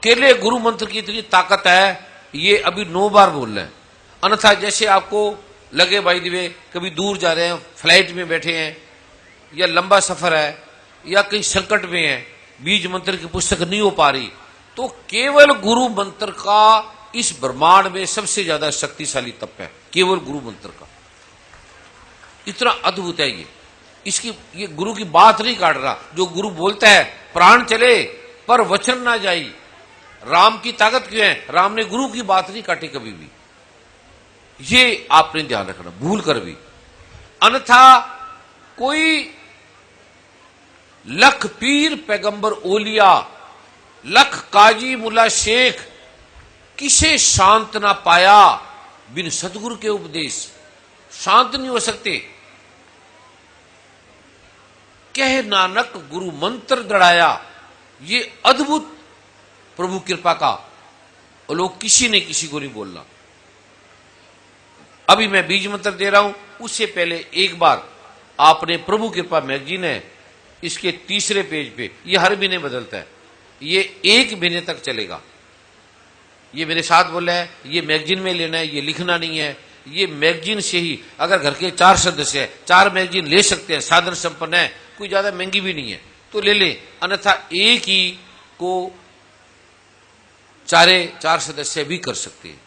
अकेले गुरु मंत्र की इतनी ताकत है, ये अभी 9 बार बोल रहे हैं। अन्यथा जैसे आपको लगे भाई दिवे कभी दूर जा रहे हैं, फ्लाइट में बैठे हैं, या लंबा सफर है, या कहीं संकट में है, बीज मंत्र की पुस्तक नहीं हो पा रही, तो केवल गुरु मंत्र का इस ब्रह्मांड में सबसे ज्यादा शक्तिशाली तप है, केवल गुरु मंत्र का। इतना अद्भुत है ये गुरु की बात नहीं काट रहा। जो गुरु बोलता है प्राण चले पर वचन ना जाई। राम की ताकत क्यों है? राम ने गुरु की बात नहीं काटी कभी भी। ये आपने ध्यान रखना, भूल कर भी। अन्यथा कोई लख पीर पैगंबर ओलिया, लख काजी मुला शेख, किसे शांत ना पाया बिन सतगुरु के उपदेश। शांत नहीं हो सकते। कह नानक गुरु मंत्र दृढ़ाया। ये अद्भुत प्रभु कृपा का, और लोग किसी ने किसी को नहीं बोलना। अभी मैं बीज मंत्र दे रहा हूं, उससे पहले एक बार आपने प्रभु कृपा मैगजीन है, इसके 3रे पेज पे, ये हर महीने बदलता है, ये 1 महीने तक चलेगा। ये मेरे साथ बोल रहे हैं ये मैगजीन में लेना है, ये लिखना नहीं है। ये मैगजीन से ही, अगर घर के 4 सदस्य है, 4 मैगजीन ले सकते हैं, साधन संपन्न है, कोई ज्यादा महंगी भी नहीं है, तो ले लें। अन्यथा एक ही को 4 सदस्य भी कर सकते हैं।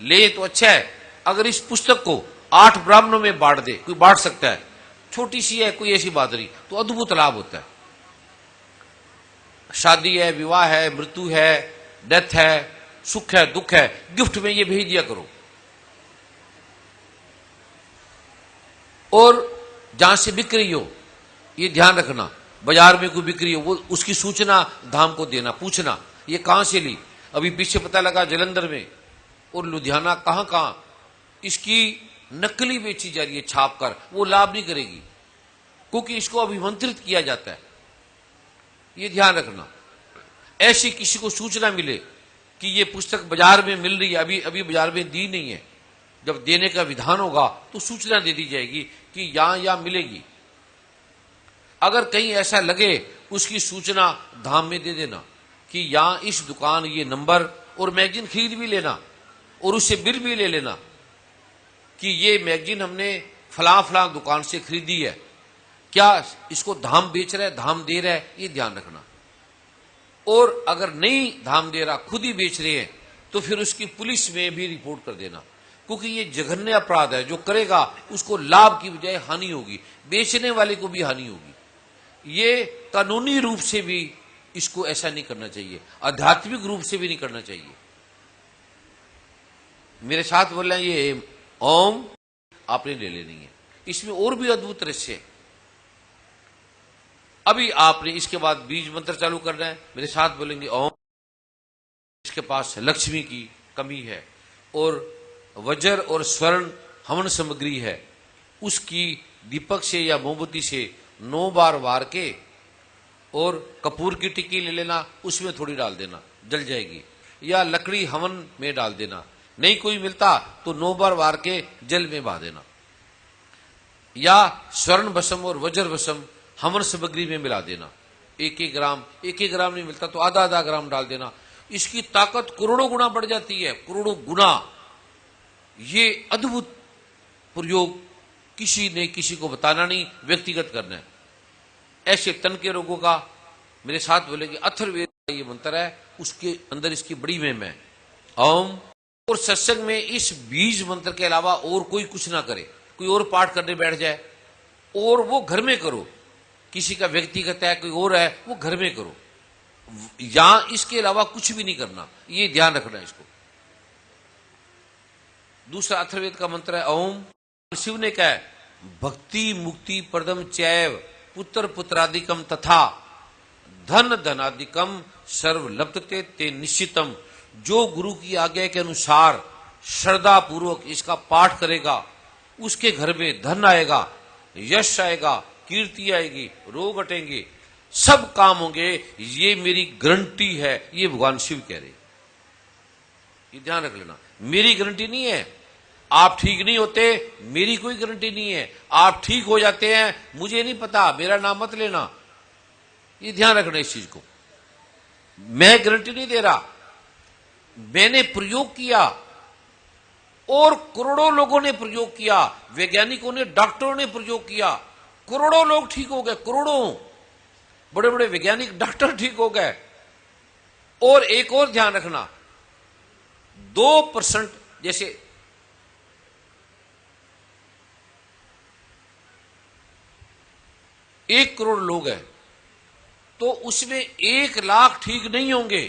ले तो अच्छा है। अगर इस पुस्तक को 8 ब्राह्मणों में बांट दे, कोई बांट सकता है, छोटी सी है, कोई ऐसी बात नहीं, तो अद्भुत लाभ होता है। शादी है, विवाह है, मृत्यु है, डेथ है, सुख है, दुख है, गिफ्ट में ये भेज दिया करो। और जहां से बिक्री हो, ये ध्यान रखना, बाजार में कोई बिक्री हो, वो उसकी सूचना धाम को देना, पूछना ये कहां से ली। अभी पीछे पता लगा जलंधर में और लुधियाना, कहां कहां इसकी नकली बेची जा रही है छाप कर। वो लाभ नहीं करेगी, क्योंकि इसको अभिमंत्रित किया जाता है। ये ध्यान रखना। ऐसी किसी को सूचना मिले कि ये पुस्तक बाजार में मिल रही है, अभी बाजार में दी नहीं है, जब देने का विधान होगा तो सूचना दे दी जाएगी कि यहां मिलेगी। अगर कहीं ऐसा लगे, उसकी सूचना धाम में दे देना कि यहां इस दुकान, ये नंबर, और मैगजीन खरीद भी लेना, और उससे बिल भी ले लेना कि ये मैगजीन हमने फला दुकान से खरीदी है, क्या इसको धाम बेच रहा है, धाम दे रहा है, ये ध्यान रखना। और अगर नहीं धाम दे रहा, खुद ही बेच रहे हैं, तो फिर उसकी पुलिस में भी रिपोर्ट कर देना, क्योंकि ये जघन्य अपराध है। जो करेगा उसको लाभ की बजाय हानि होगी, बेचने वाले को भी हानि होगी। ये कानूनी रूप से भी इसको ऐसा नहीं करना चाहिए, आध्यात्मिक रूप से भी नहीं करना चाहिए। मेरे साथ बोल रहे हैं ये ओम आपने ले लेनी है। इसमें और भी अद्भुत रहस्य है। अभी आपने इसके बाद बीज मंत्र चालू करना है, मेरे साथ बोलेंगे ओम। इसके पास लक्ष्मी की कमी है, और वज्र और स्वर्ण हवन सामग्री है, उसकी दीपक से या मोमबत्ती से 9 बार वार के, और कपूर की टिक्की ले लेना, उसमें थोड़ी डाल देना, जल जाएगी, या लकड़ी हवन में डाल देना। नहीं कोई मिलता तो 9 बार वार के जल में बहा देना, या स्वर्ण भस्म और वज्र भस्म हवन सामग्री में मिला देना। 1-1 ग्राम, 1-1 ग्राम नहीं मिलता तो आधा ग्राम डाल देना। इसकी ताकत करोड़ों गुना बढ़ जाती है, करोड़ों गुना। ये अद्भुत प्रयोग किसी ने किसी को बताना नहीं, व्यक्तिगत करना है। ऐसे तन के रोगों का मेरे साथ बोलेंगे अथर्ववेद का ये मंत्र है, उसके अंदर इसकी बड़ी महिमा है ओम। और सत्संग में इस बीज मंत्र के अलावा और कोई कुछ ना करे, कोई और पाठ करने बैठ जाए, और वो घर में करो। किसी का व्यक्तिगत है, कोई और है, वो घर में करो, यहां इसके अलावा कुछ भी नहीं करना। ये ध्यान रखना है इसको। दूसरा अथर्ववेद का मंत्र है ओम। शिव ने कहा है भक्ति मुक्ति प्रदम चैव पुत्र पुत्रादिकम तथा धन धनादिकम सर्व लप्तते ते निश्चितम। जो गुरु की आज्ञा के अनुसार श्रद्धा पूर्वक इसका पाठ करेगा, उसके घर में धन आएगा, यश आएगा, कीर्ति आएगी, रोग हटेंगे, सब काम होंगे। ये मेरी गारंटी है, ये भगवान शिव कह रहे। ये ध्यान रख लेना, मेरी गारंटी नहीं है। आप ठीक नहीं होते, मेरी कोई गारंटी नहीं है। आप ठीक हो जाते हैं, मुझे नहीं पता, मेरा नाम मत लेना। ये ध्यान रखना इस चीज को। मैं गारंटी नहीं दे रहा, मैंने प्रयोग किया और करोड़ों लोगों ने प्रयोग किया, वैज्ञानिकों ने, डॉक्टरों ने प्रयोग किया, करोड़ों लोग ठीक हो गए, करोड़ों बड़े बड़े वैज्ञानिक डॉक्टर ठीक हो गए। और एक और ध्यान रखना, 2% जैसे 1 करोड़ लोग हैं तो उसमें 1 लाख ठीक नहीं होंगे।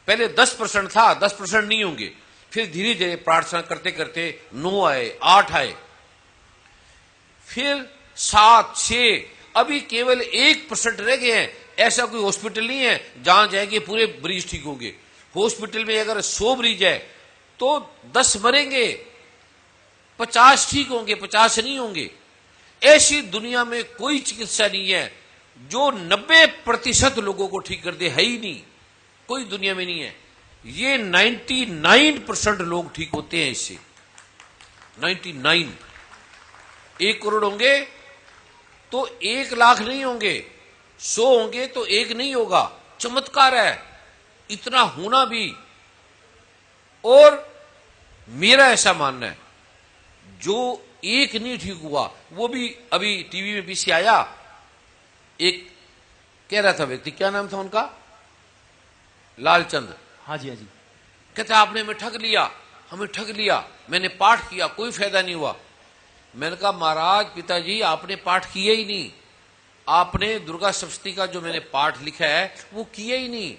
पहले 10% था, 10% नहीं होंगे, फिर धीरे धीरे प्रार्थना करते करते 9 आए, 8 आए, फिर 7, 6, अभी केवल 1% रह गए हैं। ऐसा कोई हॉस्पिटल नहीं है जहां जाएंगे पूरे मरीज ठीक होंगे। हॉस्पिटल में अगर 100 मरीज है तो 10 मरेंगे, 50 ठीक होंगे, 50 नहीं होंगे। ऐसी दुनिया में कोई चिकित्सा नहीं है जो 90% लोगों को ठीक कर दे, है ही नहीं, कोई दुनिया में नहीं है। ये 99% लोग ठीक होते हैं इससे, 99। 1 करोड़ होंगे तो 1 लाख नहीं होंगे, 100 होंगे तो 1 नहीं होगा। चमत्कार है इतना होना भी। और मेरा ऐसा मानना है जो 1 नहीं ठीक हुआ, वो भी अभी टीवी में पीछे आया, एक कह रहा था व्यक्ति, क्या नाम था उनका, लालचंद। हाँ जी, हाँ जी। कहते आपने हमें ठग लिया, हमें ठग लिया, मैंने पाठ किया, कोई फायदा नहीं हुआ। मैंने कहा महाराज पिताजी आपने पाठ किया ही नहीं, आपने दुर्गा सप्तशती का जो मैंने पाठ लिखा है वो किया ही नहीं।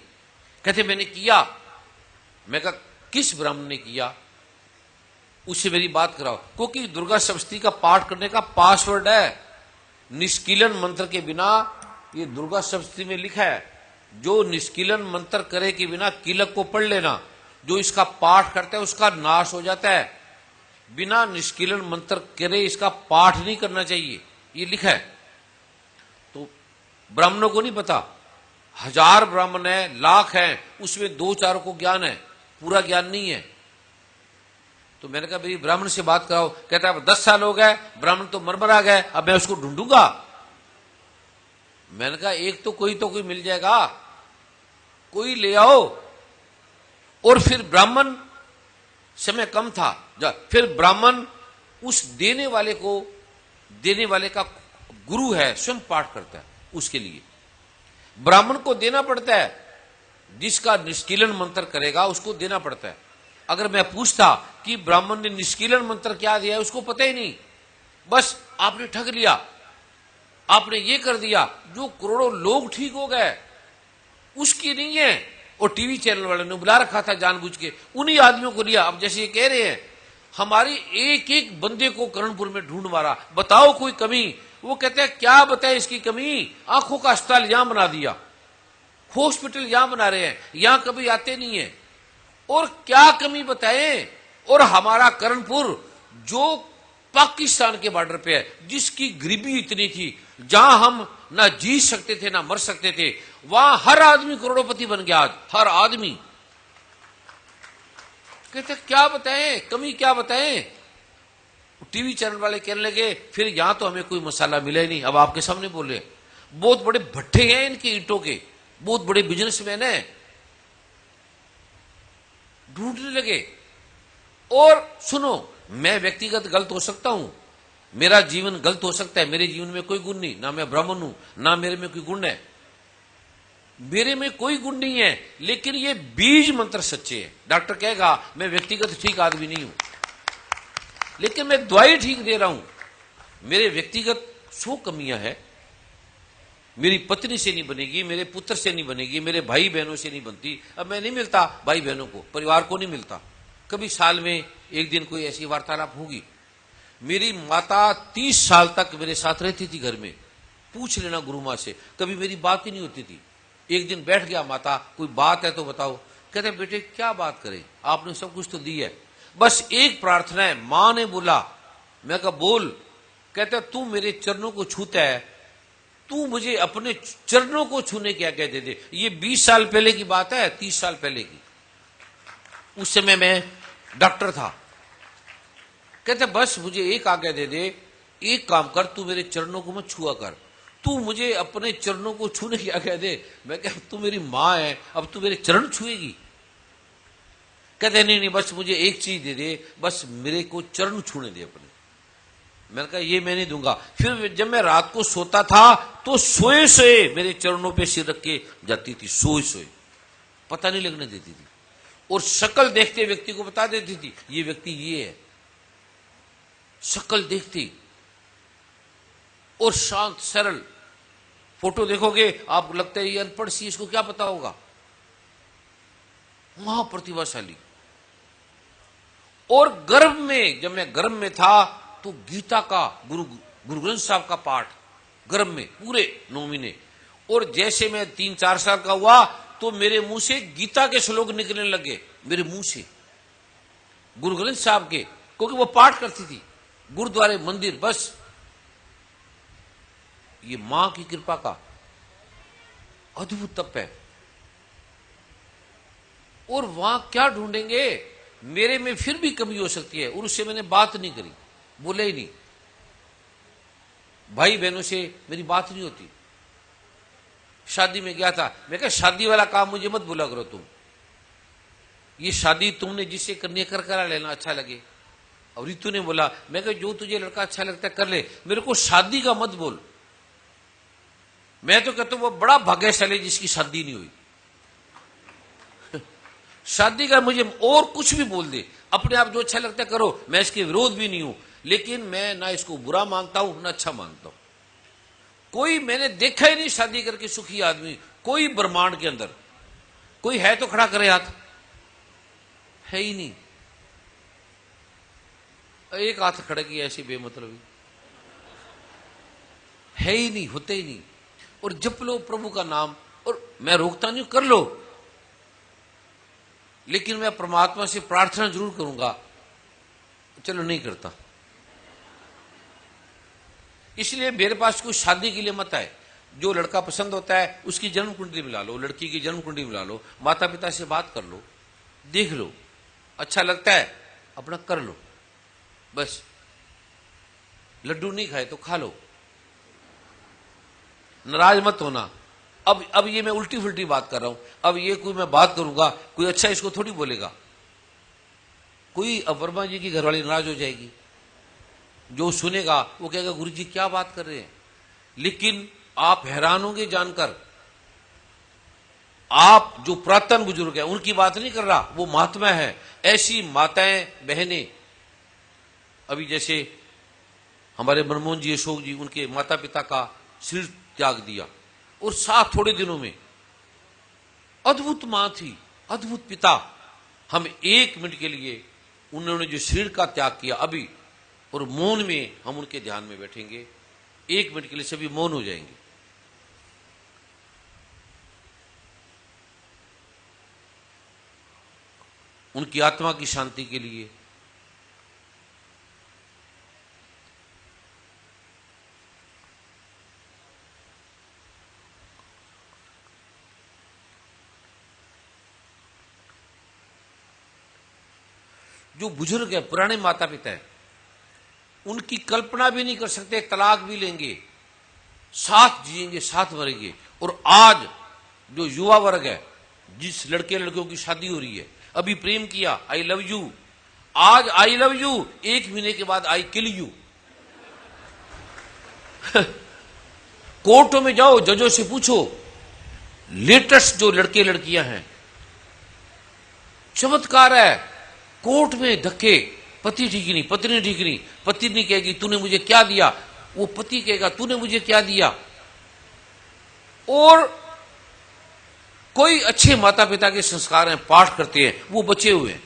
कहते मैंने किया। मैं कहा किस ब्राह्मण ने किया, उससे मेरी बात कराओ, क्योंकि दुर्गा सप्तशती का पाठ करने का पासवर्ड है, निष्कीलन मंत्र के बिना, ये दुर्गा सप्तशती में लिखा है, जो निष्कीलन मंत्र करे के बिना कीलक को पढ़ लेना, जो इसका पाठ करता है उसका नाश हो जाता है। बिना निष्कीलन मंत्र करे इसका पाठ नहीं करना चाहिए, ये लिखा है। तो ब्राह्मणों को नहीं पता, 1000 ब्राह्मण है, लाख है, उसमें 2-4 को ज्ञान है, पूरा ज्ञान नहीं है। तो मैंने कहा मेरी ब्राह्मण से बात कराओ। कहता है 10 साल हो गए, ब्राह्मण तो मरमर आ गए, अब मैं उसको ढूंढूंगा। मैंने कहा एक तो कोई मिल जाएगा, कोई ले आओ। और फिर ब्राह्मण, समय कम था, फिर ब्राह्मण उस देने वाले का गुरु है, स्वयं पाठ करता है, उसके लिए ब्राह्मण को देना पड़ता है, जिसका निष्कीलन मंत्र करेगा उसको देना पड़ता है। अगर मैं पूछता कि ब्राह्मण ने निष्कीलन मंत्र क्या दिया है, उसको पता ही नहीं, बस आपने ठग लिया, आपने ये कर दिया, जो करोड़ों लोग ठीक हो गए उसकी नहीं है। और टीवी चैनल वाले ने बुला रखा था जानबूझ के, उन्हीं आदमियों को लिया। अब जैसे ये कह रहे हैं हमारी एक एक बंदे को करणपुर में ढूंढ मारा, बताओ कोई कमी। वो कहते हैं क्या बताए इसकी कमी, आंखों का अस्पताल यहां बना दिया, हॉस्पिटल यहां बना रहे हैं, यहां कभी आते नहीं है, और क्या कमी बताए। और हमारा करणपुर जो पाकिस्तान के बॉर्डर पे है, जिसकी गरीबी इतनी थी, जहां हम ना जी सकते थे ना मर सकते थे, वहां हर आदमी करोड़पति बन गया आज, हर आदमी। कहते क्या बताएं, कमी क्या बताएं। टीवी चैनल वाले कहने लगे फिर यहां तो हमें कोई मसाला मिला ही नहीं। अब आपके सामने बोले, बहुत बड़े भट्ठे हैं इनके ईंटों के, बहुत बड़े बिजनेसमैन हैं, ढूंढने लगे। और सुनो, मैं व्यक्तिगत गलत हो सकता हूं, मेरा जीवन गलत हो सकता है, मेरे जीवन में कोई गुण नहीं, ना मैं ब्राह्मण हूं ना मेरे में कोई गुण है, मेरे में कोई गुण नहीं है, लेकिन ये बीज मंत्र सच्चे हैं। डॉक्टर कहेगा मैं व्यक्तिगत ठीक आदमी नहीं हूं, लेकिन मैं दवाई ठीक दे रहा हूं। मेरे व्यक्तिगत 100 कमियां हैं, मेरी पत्नी से नहीं बनेगी, मेरे पुत्र से नहीं बनेगी, मेरे भाई बहनों से नहीं बनती। अब मैं नहीं मिलता भाई बहनों को, परिवार को नहीं मिलता, कभी साल में एक दिन कोई ऐसी वार्तालाप होगी। मेरी माता 30 साल तक मेरे साथ रहती थी घर में, पूछ लेना गुरु मां से, कभी मेरी बात ही नहीं होती थी। एक दिन बैठ गया, माता कोई बात है तो बताओ। कहते बेटे क्या बात करें, आपने सब कुछ तो दी है, बस एक प्रार्थना है। मां ने बोला, मैं कहा बोल। कहते तू मेरे चरणों को छूता है, तू मुझे अपने चरणों को छूने की आज्ञा दे दे। ये 20 साल पहले की बात है, 30 साल पहले की, उस समय मैं डॉक्टर था। कहते बस मुझे एक आज्ञा दे दे, एक काम कर, तू मेरे चरणों को मत छुआ कर, तू मुझे अपने चरणों को छूने क्या कह दे। मैं कह तू मेरी माँ है, अब तू मेरे चरण छुएगी? कहते नहीं नहीं, बस मुझे एक चीज दे दे, बस मेरे को चरण छूने दे अपने। मैंने कहा ये मैं नहीं दूंगा। फिर जब मैं रात को सोता था तो सोए सोए मेरे चरणों पे सिर रख के जाती थी, सोए सोए, पता नहीं लगने देती थी। और शक्ल देखते व्यक्ति को बता देती थी ये व्यक्ति ये है, शक्ल देखती। और शांत सरल, फोटो देखोगे आप लगता है ये अनपढ़ सी, इसको क्या पता होगा। महाप्रतिभाशाली। और गर्भ में, जब मैं गर्भ में था तो गीता का गुरु ग्रंथ साहब का पाठ गर्भ में पूरे 9 महीने। और जैसे मैं 3-4 साल का हुआ तो मेरे मुंह से गीता के श्लोक निकलने लगे, मेरे मुंह से गुरु ग्रंथ साहब के, क्योंकि वो पाठ करती थी गुरुद्वारे मंदिर। बस ये मां की कृपा का अद्भुत तप है। और वहां क्या ढूंढेंगे, मेरे में फिर भी कमी हो सकती है। और उससे मैंने बात नहीं करी, बोले ही नहीं। भाई बहनों से मेरी बात नहीं होती। शादी में गया था, मैं कहा शादी वाला काम मुझे मत बोला करो तुम, ये शादी तुमने जिससे करनी है कर करा लेना, अच्छा लगे। और रितु ने बोला, मैं कहा जो तुझे लड़का अच्छा लगता है कर ले, मेरे को शादी का मत बोल। मैं तो कहता हूं वो बड़ा भाग्यशाली जिसकी शादी नहीं हुई। शादी का मुझे और कुछ भी बोल दे, अपने आप जो अच्छा लगता है करो, मैं इसके विरोध भी नहीं हूं, लेकिन मैं ना इसको बुरा मानता हूं ना अच्छा मानता हूं। कोई मैंने देखा ही नहीं शादी करके सुखी आदमी, कोई ब्रह्मांड के अंदर। कोई है तो खड़ा करे हाथ, है ही नहीं। एक हाथ खड़ा किया ऐसी बेमतलबी, है ही नहीं, होते ही नहीं। और जप लो प्रभु का नाम, और मैं रोकता नहीं, कर लो, लेकिन मैं परमात्मा से प्रार्थना जरूर करूंगा। चलो नहीं करता, इसलिए मेरे पास कोई शादी के लिए मत आए। जो लड़का पसंद होता है उसकी जन्म कुंडली मिला लो, लड़की की जन्म कुंडली मिला लो, माता पिता से बात कर लो, देख लो, अच्छा लगता है अपना कर लो। बस लड्डू नहीं खाए तो खा लो, नाराज मत होना। अब ये मैं उल्टी फुल्टी बात कर रहा हूं। अब ये कोई मैं बात करूंगा, कोई अच्छा इसको थोड़ी बोलेगा। कोई अब वर्मा जी की घरवाली नाराज हो जाएगी, जो सुनेगा वो कहेगा गुरु जी क्या बात कर रहे हैं। लेकिन आप हैरान होंगे जानकर, आप जो पुरातन बुजुर्ग हैं उनकी बात नहीं कर रहा, वो महात्मा है। ऐसी माताएं बहनें, अभी जैसे हमारे मनमोहन जी, अशोक जी, उनके माता पिता का सिर त्याग दिया, और साथ थोड़े दिनों में अद्भुत मां थी, अद्भुत पिता। हम 1 मिनट के लिए उन्होंने जो शरीर का त्याग किया अभी, और मौन में हम उनके ध्यान में बैठेंगे, 1 मिनट के लिए सभी मौन हो जाएंगे। उनकी आत्मा की शांति के लिए। जो बुजुर्ग है, पुराने माता पिता है, उनकी कल्पना भी नहीं कर सकते, तलाक भी लेंगे, साथ जिएंगे, साथ मरेंगे। और आज जो युवा वर्ग है, जिस लड़के लड़कियों की शादी हो रही है, अभी प्रेम किया आई लव यू, आज आई लव यू, 1 महीने के बाद आई किल यू। कोर्टों में जाओ, जजों से पूछो, लेटेस्ट जो लड़के लड़कियां हैं, चमत्कार है। कोर्ट में धक्के, पति ठीक नहीं, पत्नी ठीक नहीं, पत्नी नहीं कहेगी तूने मुझे क्या दिया, वो पति कहेगा तूने मुझे क्या दिया। और कोई अच्छे माता पिता के संस्कार हैं, पाठ करते हैं, वो बचे हुए हैं।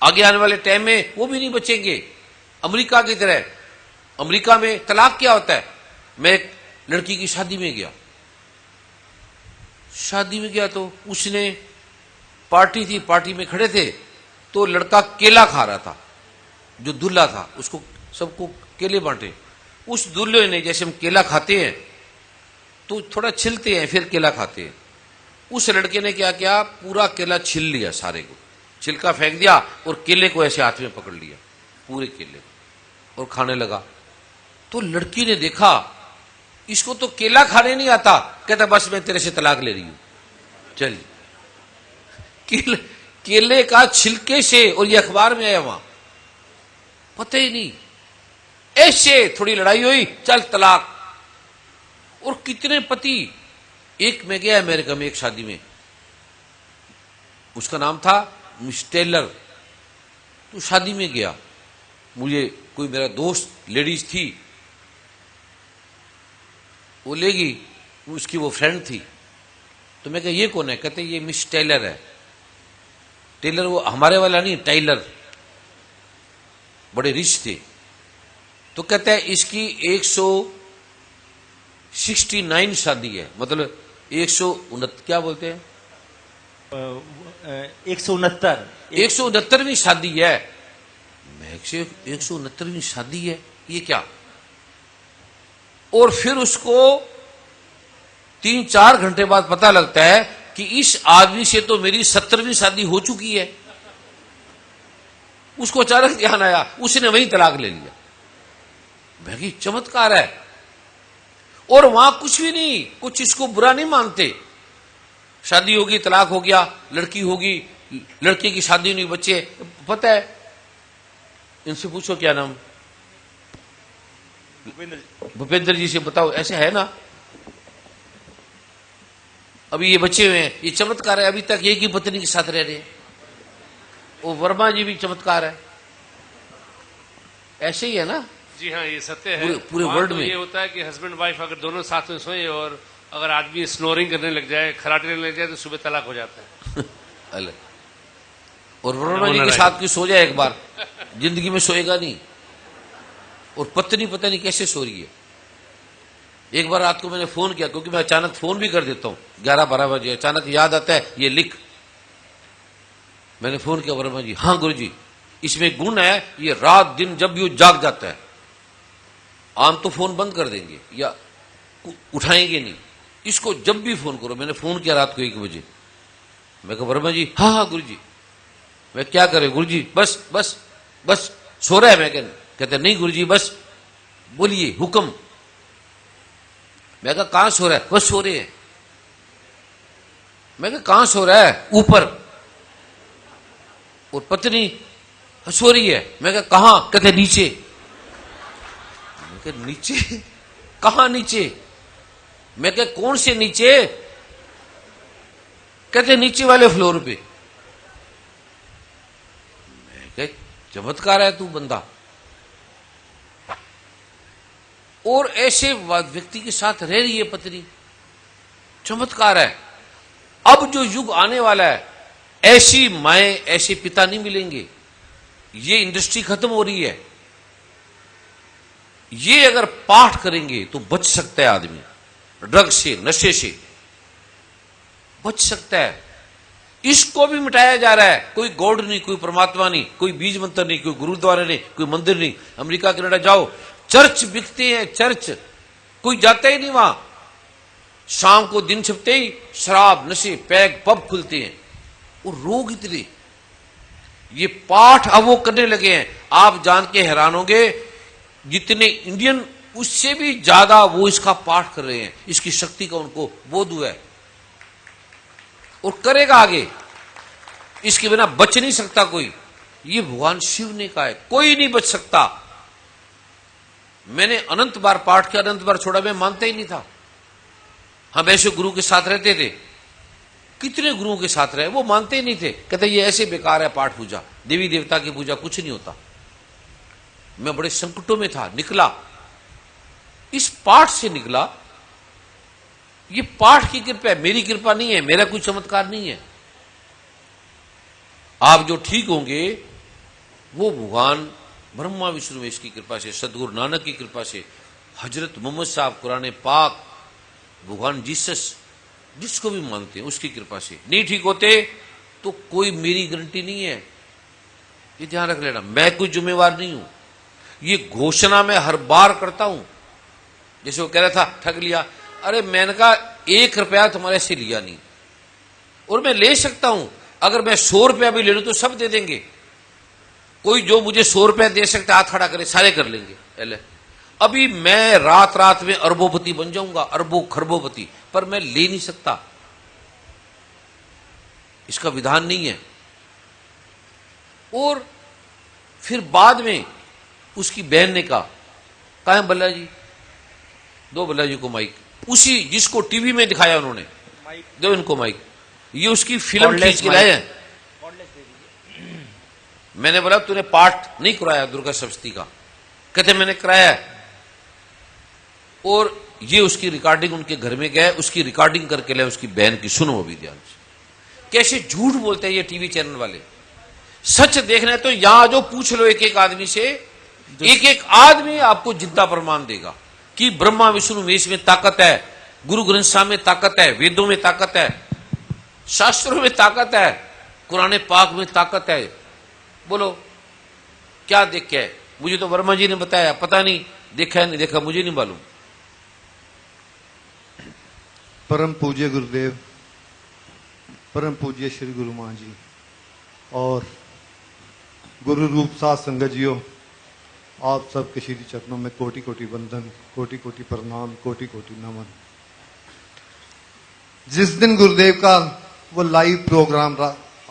आगे आने वाले टाइम में वो भी नहीं बचेंगे। अमेरिका की तरह, अमेरिका में तलाक क्या होता है। मैं एक लड़की की शादी में गया, तो उसने पार्टी थी, पार्टी में खड़े थे, तो लड़का केला खा रहा था, जो दूल्हा था उसको सबको केले बांटे। उस दूल्हे ने, जैसे हम केला खाते हैं तो थोड़ा छिलते हैं फिर केला खाते हैं, उस लड़के ने क्या किया, पूरा केला छिल लिया, सारे को छिलका फेंक दिया और केले को ऐसे हाथ में पकड़ लिया, पूरे केले को, और खाने लगा। तो लड़की ने देखा इसको तो केला खाने नहीं आता, कहता बस मैं तेरे से तलाक ले रही हूं। चल केले का छिलके से, और ये अखबार में आया वहां, पता ही नहीं, ऐसे थोड़ी लड़ाई हुई, चल तलाक। और कितने पति, एक में गया अमेरिका में एक शादी में, उसका नाम था मिस टेलर। तो शादी में गया, मुझे कोई मेरा दोस्त लेडीज थी, वो ले गई, उसकी वो फ्रेंड थी। तो मैं कहा ये कौन है? कहते ये मिस टेलर है। टेलर वो हमारे वाला नहीं, टाइलर, बड़े रिच थे। तो कहते हैं इसकी 169 शादी है, मतलब 169 क्या बोलते हैं, 169वीं शादी है। मैं 169वीं शादी है, ये क्या? और फिर उसको 3-4 घंटे बाद पता लगता है कि इस आदमी से तो मेरी 70वीं शादी हो चुकी है। उसको अचानक ध्यान आया, उसने वहीं तलाक ले लिया। भाई चमत्कार है। और वहां कुछ भी नहीं, कुछ इसको बुरा नहीं मानते। शादी होगी, तलाक हो गया, लड़की होगी, लड़के की शादी नहीं, बच्चे, पता है, इनसे पूछो क्या नाम, भूपेंद्र जी से बताओ, ऐसे है ना। अभी ये बच्चे हुए हैं, ये चमत्कार है, अभी तक एक ही पत्नी के साथ रह रहे हैं। वो वर्मा जी भी चमत्कार है, ऐसे ही है ना। जी हाँ, ये सत्य है। पूरे वर्ल्ड में ये होता है कि हस्बैंड वाइफ अगर दोनों साथ में सोए और अगर आदमी स्नोरिंग करने लग जाए, खराटने लग जाए, तो सुबह तलाक हो जाता है। अलग। और वर्मा जी के साथ भी सो जाए एक बार, जिंदगी में सोएगा नहीं। और पत्नी पता नहीं कैसे सो रही है। एक बार रात को मैंने फोन किया, क्योंकि मैं अचानक फोन भी कर देता हूं 11-12 बजे, अचानक याद आता है ये लिख। मैंने फोन किया, वर्मा जी, हाँ गुरु जी, इसमें गुण है, ये रात दिन जब भी जाग जाता है, आम तो फोन बंद कर देंगे या उठाएंगे नहीं, इसको जब भी फोन करो। मैंने फोन किया रात को 1 बजे, मैं कहा वर्मा जी, हाँ हाँ गुरु जी। मैं क्या करे गुरु जी, बस बस बस सो रहा है। मैं कहते नहीं गुरु जी, बस बोलिए हुक्म। मैं कहा कहां सो रहा है? बस सो रहे हैं। मैं कहा कहां सो रहा है? ऊपर। और पत्नी सो रही है। मैं कहा कहां? कहते नीचे। मैं कहा नीचे? कहां नीचे? मैं कहा कौन से नीचे? कहते नीचे वाले फ्लोर पे। मैं कहा चमत्कार है तू बंदा। और ऐसे व्यक्ति के साथ रह रही है पत्नी, चमत्कार है। अब जो युग आने वाला है, ऐसी माएं, ऐसे पिता नहीं मिलेंगे। ये इंडस्ट्री खत्म हो रही है। ये अगर पाठ करेंगे तो बच सकता है आदमी, ड्रग से, नशे से बच सकता है। इसको भी मिटाया जा रहा है। कोई गॉड नहीं, कोई परमात्मा नहीं, कोई बीज मंत्र नहीं, कोई गुरुद्वारा नहीं, कोई मंदिर नहीं। अमेरिका कनाडा जाओ, चर्च बिकते हैं, चर्च, कोई जाता ही नहीं वहां। शाम को दिन छिपते ही शराब, नशे, पैग, पब खुलते हैं। और रोग इतने, ये पाठ अब वो करने लगे हैं, आप जान के हैरान होंगे, जितने इंडियन उससे भी ज्यादा वो इसका पाठ कर रहे हैं। इसकी शक्ति का उनको बोध हुआ है और करेगा आगे। इसके बिना बच नहीं सकता कोई। ये भगवान शिव ने कहा है, कोई नहीं बच सकता। मैंने अनंत बार पाठ किया, अनंत बार छोड़ा, मैं मानता ही नहीं था। हम ऐसे गुरु के साथ रहते थे, कितने गुरुओं के साथ रहे, वो मानते ही नहीं थे। कहते ये ऐसे बेकार है पाठ पूजा, देवी देवता की पूजा, कुछ नहीं होता। मैं बड़े संकटों में था, निकला, इस पाठ से निकला। ये पाठ की कृपा है, मेरी कृपा नहीं है, मेरा कोई चमत्कार नहीं है। आप जो ठीक होंगे वो भगवान ब्रह्मा विष्णु महेश की कृपा से, सदगुरु नानक की कृपा से, हजरत मोहम्मद साहब, कुरान पाक, भगवान जीसस, जिसको भी मानते हैं उसकी कृपा से। नहीं ठीक होते तो कोई मेरी गारंटी नहीं है, ये ध्यान रख लेना। मैं कोई जिम्मेवार नहीं हूं। ये घोषणा मैं हर बार करता हूं। जैसे वो कह रहा था ठग लिया, अरे मैंने कहा 1 रुपया तुम्हारे से लिया नहीं, और मैं ले सकता हूं। अगर मैं 100 रुपया भी ले लूं तो सब दे देंगे। कोई जो मुझे 100 रुपया दे सकता है हाथ खड़ा करे, सारे कर लेंगे। अभी मैं रात रात में अरबोपति बन जाऊंगा, अरबों खरबोपति, पर मैं ले नहीं सकता, इसका विधान नहीं है। और फिर बाद में उसकी बहन ने कहा है बल्ला जी, दो बल्ला जी को माइक, उसी जिसको टीवी में दिखाया उन्होंने, दो इनको माइक, ये उसकी फिल्म खींच के लाए हैं। मैंने बोला तूने पाठ नहीं कराया दुर्गा सप्तमी का? कहते मैंने कराया है। और ये उसकी रिकॉर्डिंग उनके घर में गए, उसकी रिकॉर्डिंग करके लाए उसकी बहन की। सुनो अभी ध्यान से, कैसे झूठ बोलते हैं ये टीवी चैनल वाले। सच देखना है तो यहां जो पूछ लो एक एक आदमी से, एक एक आदमी आपको जिद्दा प्रमाण देगा कि ब्रह्मा विष्णु महेश में ताकत है, गुरु ग्रंथ साहब में ताकत है, वेदों में ताकत है, शास्त्रों में ताकत है, कुरान पाक में ताकत है। बोलो क्या देख के है? मुझे तो वर्मा जी ने बताया, पता नहीं देखा है नहीं देखा, मुझे नहीं मालूम। परम पूज्य गुरुदेव, परम पूज्य श्री गुरु मां जी और गुरु रूप साथ संगत जियो, आप सबके श्री चरणों में कोटि कोटि वंदन, कोटि कोटि प्रणाम, कोटि कोटि नमन। जिस दिन गुरुदेव का वो लाइव प्रोग्राम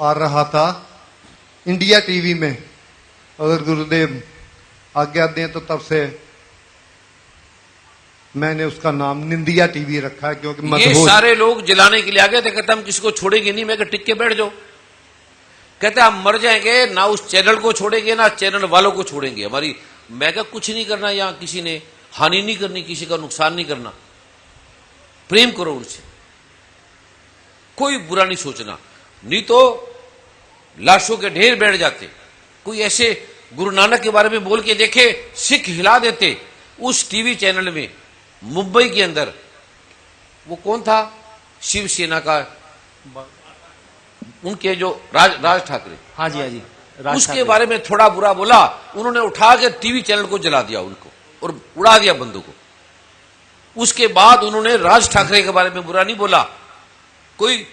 आ रहा था इंडिया टीवी में, अगर गुरुदेव आज्ञा दें तो तब से मैंने उसका नाम निंदिया टीवी रखा है, क्योंकि ये सारे लोग जलाने के लिए आ गए थे। कहते हम किसी को छोड़ेंगे नहीं। मैं कहा टिक के बैठ जाओ। कहते हम मर जाएंगे, ना उस चैनल को छोड़ेंगे ना चैनल वालों को छोड़ेंगे हमारी। मैं कहा कुछ नहीं करना, यहां किसी ने हानि नहीं करनी, किसी का नुकसान नहीं करना, प्रेम करो उनसे, कोई बुरा नहीं सोचना, नहीं तो लाशों के ढेर बैठ जाते। कोई ऐसे गुरु नानक के बारे में बोल के देखे, सिख हिला देते। उस टीवी चैनल में मुंबई के अंदर वो कौन था, शिवसेना का, उनके जो राज ठाकरे, हाँ जी, हाँ जी, उसके बारे में थोड़ा बुरा बोला, उन्होंने उठा के टीवी चैनल को जला दिया उनको और उड़ा दिया बंदों को। उसके बाद उन्होंने राज ठाकरे के बारे में बुरा नहीं बोला। कोई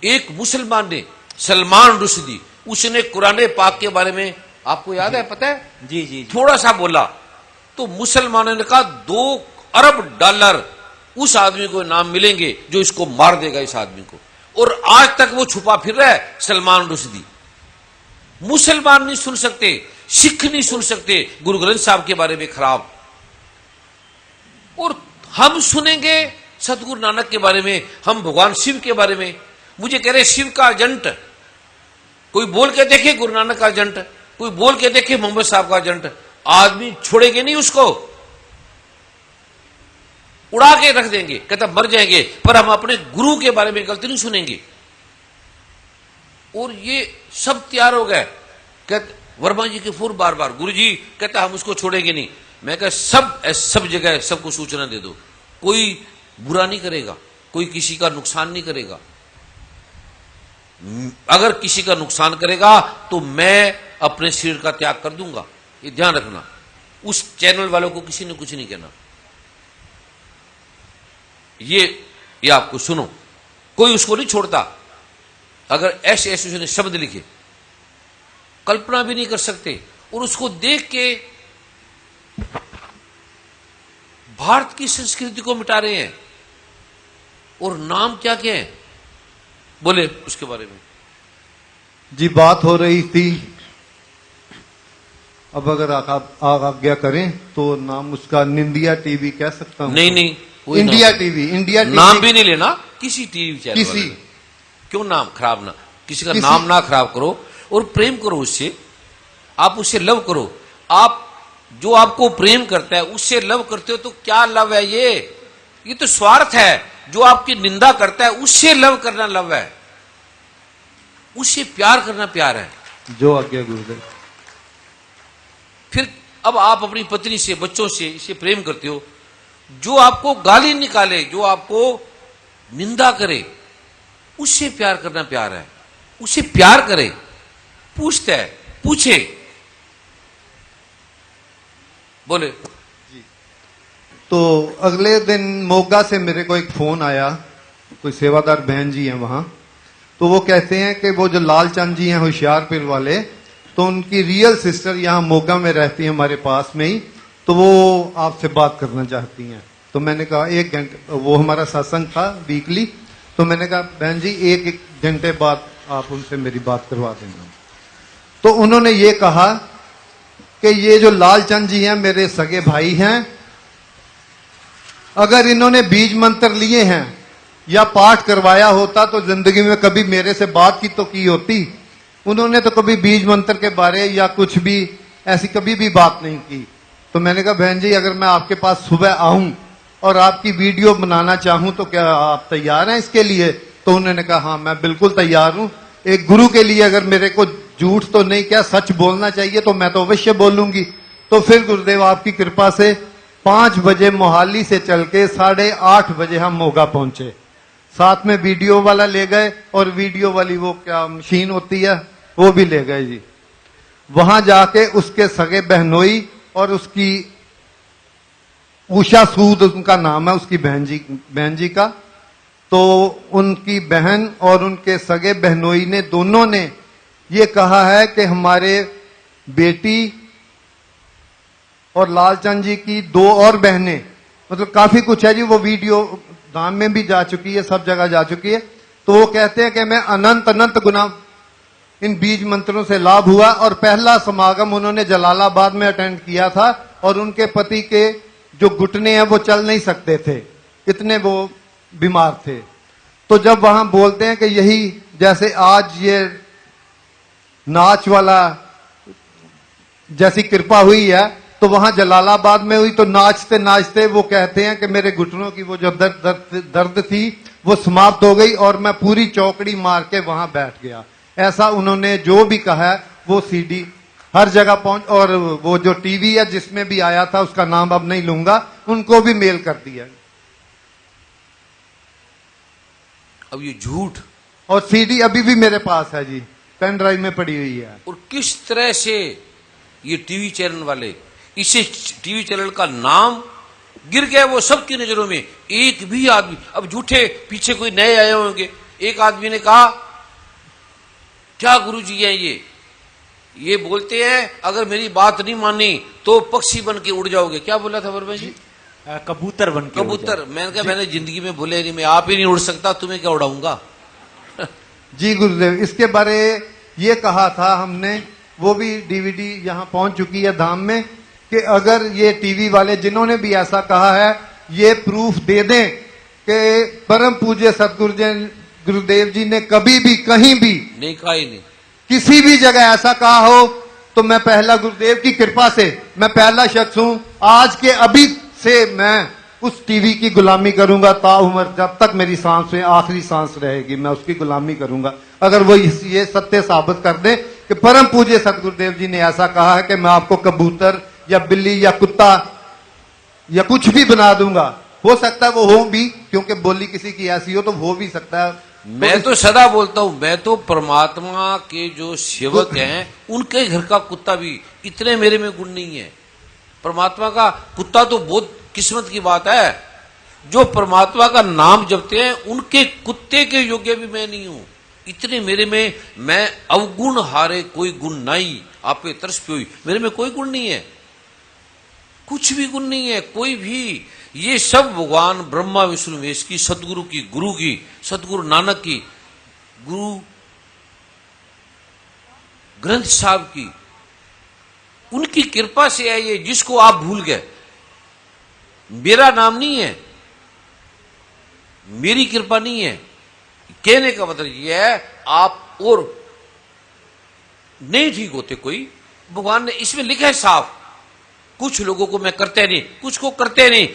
एक मुसलमान ने, सलमान रुश्दी, उसने कुरान पाक के बारे में, आपको याद है, पता है, जी जी, थोड़ा सा बोला तो मुसलमानों ने कहा 2 अरब डॉलर उस आदमी को नाम मिलेंगे जो इसको मार देगा, इस आदमी को। और आज तक वो छुपा फिर रहा है सलमान रुश्दी। मुसलमान नहीं सुन सकते, सिख नहीं सुन सकते गुरु ग्रंथ साहब के बारे में खराब, और हम सुनेंगे सतगुरु नानक के बारे में, हम भगवान शिव के बारे में। मुझे कह रहे शिव का एजेंट, कोई बोल के देखे गुरु नानक का एजेंट, कोई बोल के देखे मोहम्मद साहब का एजेंट। आदमी छोड़ेंगे नहीं उसको, उड़ा के रख देंगे, कहता मर जाएंगे, पर हम अपने गुरु के बारे में गलती नहीं सुनेंगे। और ये सब तैयार हो गए। कहते वर्मा जी के फूर बार बार, गुरु जी कहता हम उसको छोड़ेंगे नहीं। मैं कह सब जगह सबको सूचना दे दो, कोई बुरा नहीं करेगा, कोई किसी का नुकसान नहीं करेगा। अगर किसी का नुकसान करेगा तो मैं अपने शरीर का त्याग कर दूंगा, ये ध्यान रखना। उस चैनल वालों को किसी ने कुछ नहीं कहना, ये आपको सुनो, कोई उसको नहीं छोड़ता। अगर ऐसे ऐसे उसने शब्द लिखे, कल्पना भी नहीं कर सकते, और उसको देख के भारत की संस्कृति को मिटा रहे हैं। और नाम क्या क्या है, बोले उसके बारे में जी बात हो रही थी। अब अगर आप आज्ञा करें तो नाम उसका निंदिया टीवी कह सकता हूं? नहीं, इंडिया टीवी, इंडिया टीवी नाम भी नहीं लेना किसी टीवी चैनल किसी, क्यों नाम खराब ना, किसी का नाम ना खराब करो, और प्रेम करो उससे, आप उससे लव करो। आप जो आपको प्रेम करता है उससे लव करते हो तो क्या लव है ये तो स्वार्थ है। जो आपकी निंदा करता है उससे लव करना लव है, उससे प्यार करना प्यार है। जो आज्ञा गुरुदेव। फिर अब आप अपनी पत्नी से, बच्चों से इसे प्रेम करते हो, जो आपको गाली निकाले, जो आपको निंदा करे, उससे प्यार करना प्यार है। उससे प्यार करे, पूछता है, पूछे, बोले। तो अगले दिन मोगा से मेरे को एक फोन आया, कोई सेवादार बहन जी हैं वहां, तो वो कहते हैं कि वो जो लालचंद जी हैं होशियारपुर वाले, तो उनकी रियल सिस्टर यहाँ मोगा में रहती है हमारे पास में ही, तो तो वो आपसे बात करना चाहती हैं। तो मैंने कहा 1 घंटे, वो हमारा सत्संग था वीकली, तो मैंने कहा बहन जी 1 घंटे बाद आप उनसे मेरी बात करवा देना। तो उन्होंने ये कहा कि ये जो लालचंद जी हैं मेरे सगे भाई हैं, अगर इन्होंने बीज मंत्र लिए हैं या पाठ करवाया होता तो जिंदगी में कभी मेरे से बात की तो की होती। उन्होंने तो कभी बीज मंत्र के बारे या कुछ भी ऐसी कभी भी बात नहीं की। तो मैंने कहा बहन जी अगर मैं आपके पास सुबह आऊं और आपकी वीडियो बनाना चाहूं तो क्या आप तैयार हैं इसके लिए? तो उन्होंने कहा हाँ मैं बिल्कुल तैयार हूं। एक गुरु के लिए अगर मेरे को झूठ तो नहीं क्या सच बोलना चाहिए तो मैं तो अवश्य बोलूंगी। तो फिर गुरुदेव आपकी कृपा से 5 बजे मोहाली से चल के 8:30 बजे हम मोगा पहुंचे। साथ में वीडियो वाला ले गए और वीडियो वाली वो क्या मशीन होती है वो भी ले गए जी। वहां जाके उसके सगे बहनोई और उसकी उषा सूद उनका नाम है, उसकी बहन जी का, तो उनकी बहन और उनके सगे बहनोई ने दोनों ने ये कहा है कि हमारे बेटी और लालचंद जी की 2 और बहनें, मतलब काफी कुछ है जी, वो वीडियो धाम में भी जा चुकी है, सब जगह जा चुकी है। तो वो कहते हैं कि मैं अनंत अनंत गुना इन बीज मंत्रों से लाभ हुआ। और पहला समागम उन्होंने जलालाबाद में अटेंड किया था और उनके पति के जो घुटने हैं वो चल नहीं सकते थे, इतने वो बीमार थे। तो जब वहां बोलते हैं कि यही जैसे आज ये नाच वाला जैसी कृपा हुई है तो वहां जलालाबाद में हुई, तो नाचते नाचते वो कहते हैं कि मेरे घुटनों की वो जो दर्द थी वो समाप्त हो गई और मैं पूरी चौकड़ी मार के वहां बैठ गया। ऐसा उन्होंने जो भी कहा है वो सीडी हर जगह पहुंच, और वो जो टीवी है जिसमें भी आया था उसका नाम अब नहीं लूंगा, उनको भी मेल कर दिया। अब ये झूठ और सीडी अभी भी मेरे पास है जी, पेन ड्राइव में पड़ी हुई है। और किस तरह से ये टीवी चैनल वाले इसे टीवी चैनल का नाम गिर गया वो सबकी नजरों में। एक भी आदमी, अब झूठे पीछे कोई नए आए होंगे, एक आदमी ने कहा क्या गुरुजी हैं ये बोलते हैं अगर मेरी बात नहीं मानी तो पक्षी बन के उड़ जाओगे। क्या बोला था वर्मा जी? कबूतर बन के कबूतर। मैंने कहा मैंने जिंदगी में बोले नहीं, मैं आप ही नहीं उड़ सकता, तुम्हें क्या उड़ाऊंगा। जी गुरुदेव, इसके बारे ये कहा था हमने, वो भी डीवीडी यहां पहुंच चुकी है धाम में, कि अगर ये टीवी वाले जिन्होंने भी ऐसा कहा है ये प्रूफ दे दें कि परम पूज्य सतगुरु गुरुदेव जी ने कभी भी कहीं भी नहीं कहा ही नहीं, किसी भी जगह ऐसा कहा हो, तो मैं पहला गुरुदेव की कृपा से मैं पहला शख्स हूं, आज के अभी से मैं उस टीवी की गुलामी करूंगा ताउम्र, जब तक मेरी सांस में आखिरी सांस रहेगी मैं उसकी गुलामी करूंगा। अगर वो ये सत्य साबित कर दे कि परम पूज्य सतगुरुदेव जी ने ऐसा कहा है कि मैं आपको कबूतर या बिल्ली या कुत्ता या कुछ भी बना दूंगा। हो सकता है वो हो भी, क्योंकि बोली किसी की ऐसी हो तो हो भी सकता है। मैं तो सदा बोलता हूं, मैं तो परमात्मा के जो सेवक हैं उनके घर का कुत्ता भी, इतने मेरे में गुण नहीं है। परमात्मा का कुत्ता तो बहुत किस्मत की बात है, जो परमात्मा का नाम जपते हैं उनके कुत्ते के योग्य भी मैं नहीं हूं। इतने मेरे में, मैं अवगुण हारे कोई गुण नहीं, आप पे तरस पे हुई, मेरे में कोई गुण नहीं है, कुछ भी गुण नहीं है कोई भी। ये सब भगवान ब्रह्मा विष्णु महेश की, सदगुरु की, गुरु की, सदगुरु नानक की, गुरु ग्रंथ साहब की, उनकी कृपा से है ये, जिसको आप भूल गए। मेरा नाम नहीं है, मेरी कृपा नहीं है। कहने का मतलब यह है आप और नहीं ठीक होते कोई, भगवान ने इसमें लिखा है साफ, कुछ लोगों को मैं करते नहीं, कुछ को करते नहीं,